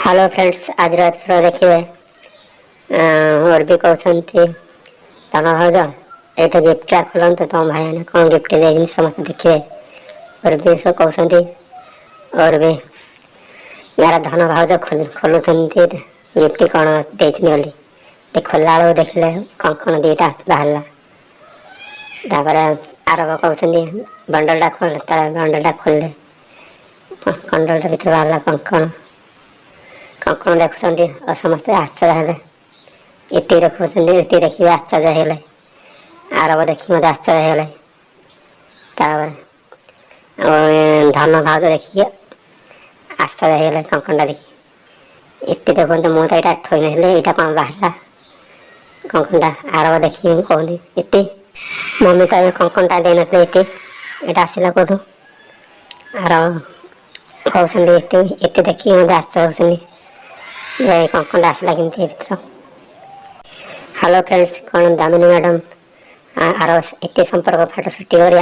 hello friends आज episode देखिए और भी कहते तुम भाज ये गिफ्टा खोलते तुम भाई ने कौन गिफ्ट दे समस्त देखिए और भी सब कहते और भी यार धन भाज खोलुंट गिफ्ट कौन दे खोला बेलू देखले कंकण दीटा बाहर आरब कहते बंडलटा खोल बंडलटा खोलले बंडलटा भर बाहर कंकण कंकण देखुं और समस्ते आश्चर्य हेले ये देखुं ये देखिए आश्चर्य हेले आरब देखी मत आश्चर्य हेले धन भाज देखिए आश्चर्य हेले कंकणटा देखिए ये देखते मुझे यहाँ थोई ना यहाँ कौन बाहर कंकणटा आरब देखिए कहते ये मम्मी तो ये कंकणटा दे ना ये आसला कौटू आरब कहते ये देखिए मत आश्चर्य होती कंकणटा आसला केमती भर हेलो फ्रेंड्स कौन दामिनी मैडम आर एत संपर्क फाटो सृष्टि कर